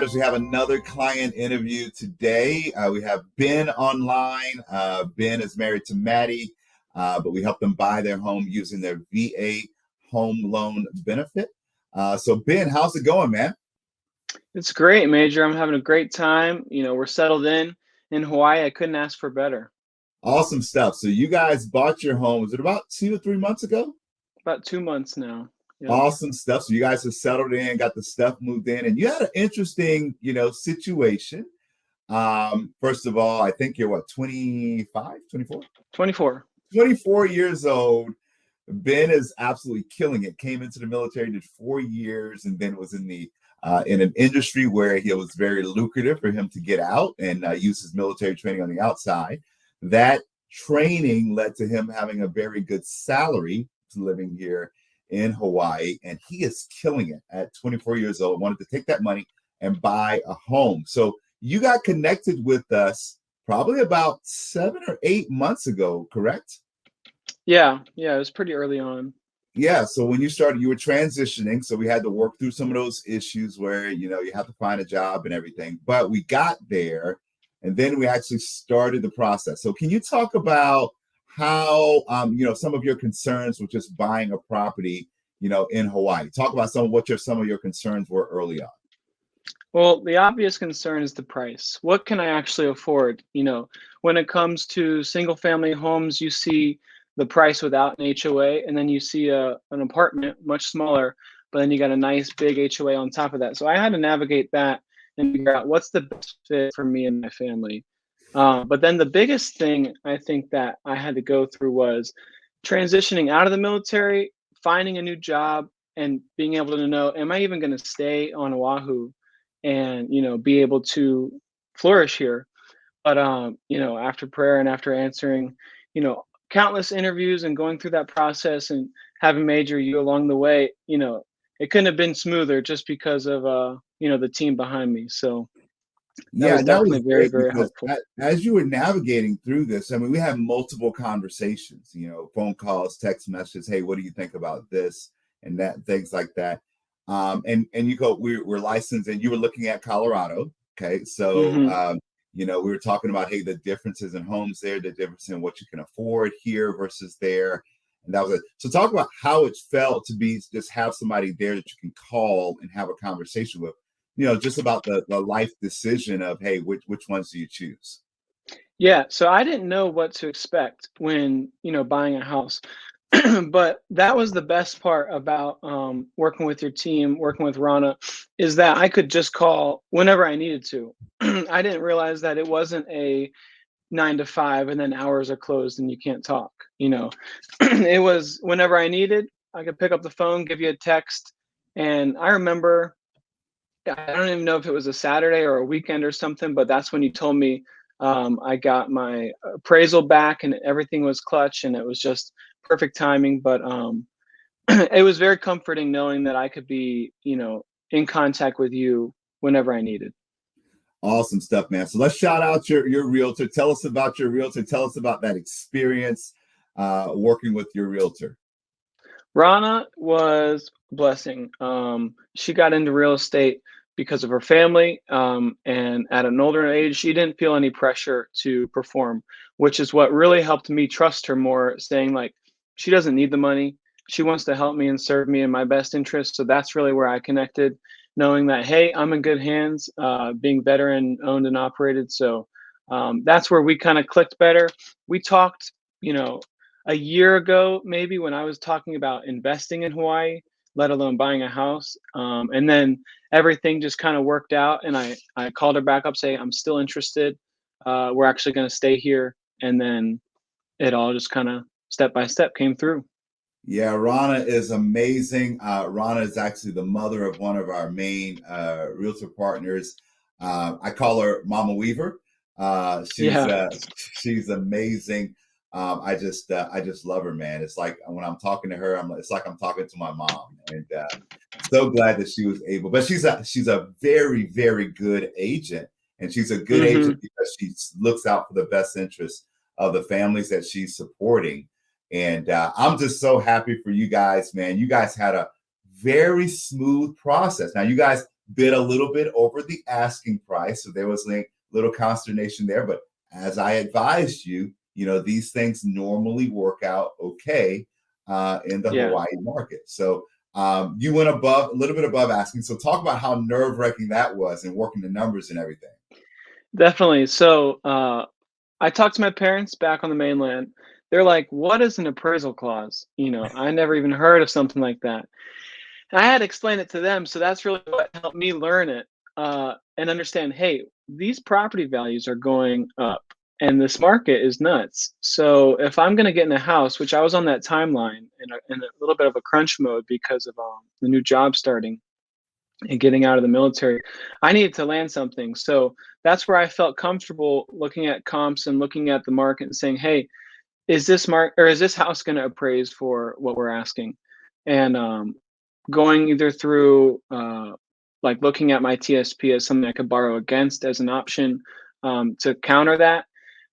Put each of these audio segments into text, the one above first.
listeners, we have another client interview today. We have Ben online. Ben is married to Maddie, but we help them buy their home using their VA home loan benefit. So Ben, how's it going, man? It's great, Major. I'm having a great time. We're settled in Hawaii. I couldn't ask for better. Awesome stuff. So you guys bought your home, was it about 2 or 3 months ago? About 2 months now. Yep. Awesome stuff. So you guys have settled in, got the stuff moved in, and you had an interesting, situation. First of all, I think you're what, 25, 24? 24. 24 years old. Ben is absolutely killing it. Came into the military, did 4 years, and then was in an industry where it was very lucrative for him to get out and use his military training on the outside. That training led to him having a very good salary living here in Hawaii, and he is killing it at 24 years old. Wanted to take that money and buy a home. So you got connected with us probably about 7 or 8 months ago, correct? Yeah, it was pretty early on. Yeah, so when you started, you were transitioning, so we had to work through some of those issues where, you have to find a job and everything, but we got there, and then we actually started the process. So can you talk about how, some of your concerns with just buying a property, in Hawaii? Talk about some of your concerns were early on. Well, the obvious concern is the price. What can I actually afford? When it comes to single family homes, you see the price without an HOA, and then you see an apartment much smaller, but then you got a nice big HOA on top of that. So I had to navigate that and figure out what's the best fit for me and my family. But then the biggest thing I think that I had to go through was transitioning out of the military, finding a new job, and being able to know, am I even going to stay on Oahu and, be able to flourish here? But, after prayer and after answering, countless interviews and going through that process and having Major you along the way, it couldn't have been smoother just because of, the team behind me. So that was definitely very, very helpful. As you were navigating through this, I mean, we had multiple conversations, phone calls, text messages. Hey, what do you think about this and that, things like that. And we're licensed, and you were looking at Colorado. Okay. So, we were talking about, hey, the differences in homes there, the difference in what you can afford here versus there. And that was it. So talk about how it felt to just have somebody there that you can call and have a conversation with, just about the life decision of, hey, which ones do you choose? Yeah. So I didn't know what to expect when, buying a house. But that was the best part about working with your team, working with Rana, is that I could just call whenever I needed to. I didn't realize that it wasn't a 9 to 5 and then hours are closed and you can't talk. It was whenever I needed, I could pick up the phone, give you a text. And I remember, I don't even know if it was a Saturday or a weekend or something, but that's when you told me I got my appraisal back and everything was clutch, and it was just perfect timing. But it was very comforting knowing that I could be, in contact with you whenever I needed. Awesome stuff, man. So let's shout out your realtor. Tell us about your realtor. Tell us about that experience working with your realtor. Rana was a blessing. She got into real estate because of her family, and at an older age, she didn't feel any pressure to perform, which is what really helped me trust her more, saying like, she doesn't need the money. She wants to help me and serve me in my best interest. So that's really where I connected, knowing that, hey, I'm in good hands, being veteran owned and operated. So that's where we kind of clicked better. We talked, a year ago, maybe, when I was talking about investing in Hawaii, let alone buying a house. And then everything just kind of worked out. And I called her back up, saying, I'm still interested. We're actually going to stay here. And then it all just kind of step by step came through. Yeah, Rana is amazing. Rana is actually the mother of one of our main realtor partners. I call her Mama Weaver. She's amazing. I just love her, man. It's like when I'm talking to her, it's like I'm talking to my mom, and so glad that she was able. But she's a very, very good agent, and she's a good agent because she looks out for the best interests of the families that she's supporting. And I'm just so happy for you guys, man. You guys had a very smooth process. Now, you guys bid a little bit over the asking price. So there was a little consternation there. But as I advised you, these things normally work out okay in the Yeah. Hawaii market. So you went a little bit above asking. So talk about how nerve-wracking that was and working the numbers and everything. Definitely. So I talked to my parents back on the mainland. They're like, "What is an appraisal clause?" I never even heard of something like that. And I had to explain it to them, so that's really what helped me learn it, and understand, hey, these property values are going up, and this market is nuts. So if I'm gonna get in a house, which I was on that timeline in a little bit of a crunch mode because of the new job starting and getting out of the military, I needed to land something. So that's where I felt comfortable looking at comps and looking at the market and saying, hey, is this house going to appraise for what we're asking? And going either through like looking at my TSP as something I could borrow against as an option to counter that.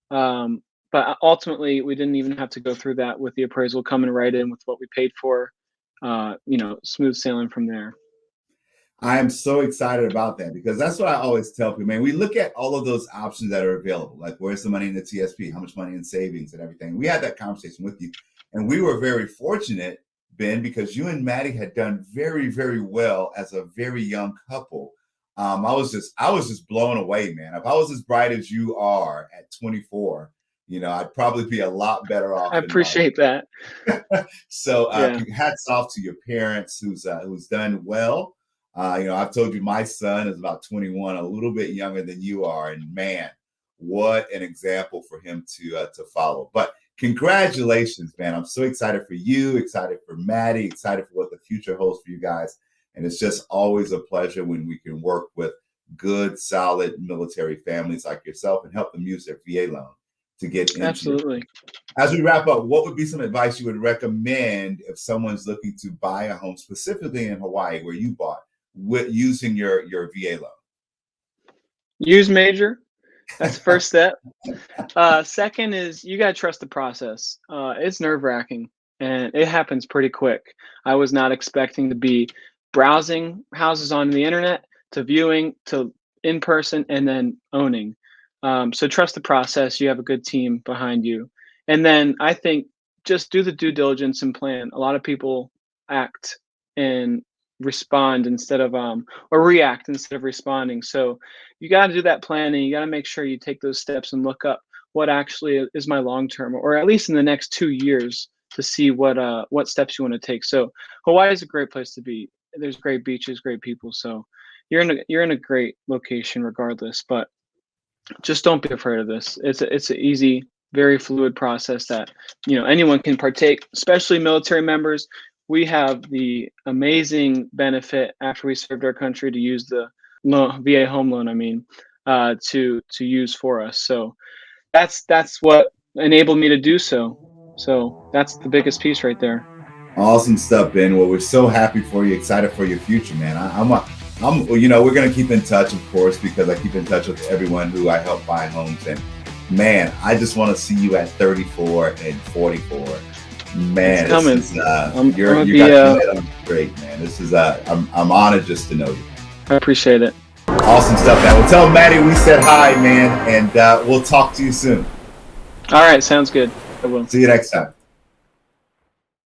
But ultimately, we didn't even have to go through that with the appraisal coming right in with what we paid for. Smooth sailing from there. I am so excited about that because that's what I always tell people, man. We look at all of those options that are available, like where's the money in the TSP, how much money in savings and everything. We had that conversation with you, and we were very fortunate, Ben, because you and Maddie had done very, very well as a very young couple. I was just blown away, man. If I was as bright as you are at 24, I'd probably be a lot better off. I appreciate that. So Yeah. hats off to your parents who's done well. I've told you my son is about 21, a little bit younger than you are, and man, what an example for him to follow. But congratulations, man! I'm so excited for you, excited for Maddie, excited for what the future holds for you guys, and it's just always a pleasure when we can work with good, solid military families like yourself and help them use their VA loan to get into. Absolutely. As we wrap up, what would be some advice you would recommend if someone's looking to buy a home, specifically in Hawaii, where you bought, with using your VA loan? Use major. That's the first step. Second is you got to trust the process. It's nerve-wracking and it happens pretty quick. I was not expecting to be browsing houses on the internet to viewing to in person and then owning. So trust the process. You have a good team behind you. And then I think just do the due diligence and plan. A lot of people act and respond instead of or react instead of responding. So you got to do that planning. You got to make sure you take those steps and look up what actually is my long term, or at least in the next 2 years, to see what steps you want to take. So Hawaii is a great place to be. There's great beaches, great people. So you're in a great location regardless. But just don't be afraid of this. It's an easy, very fluid process that anyone can partake, especially military members. We have the amazing benefit after we served our country to use the VA home loan. To use for us. So that's what enabled me to do so. So that's the biggest piece right there. Awesome stuff, Ben. Well, we're so happy for you, excited for your future, man. We're going to keep in touch, of course, because I keep in touch with everyone who I help buy homes. And man, I just want to see you at 34 and 44. Man, you're great, man. This is I'm honored just to know you. I appreciate it. Awesome stuff, man. Well, tell Maddie we said hi, man, and we'll talk to you soon. All right, sounds good. I will. See you next time.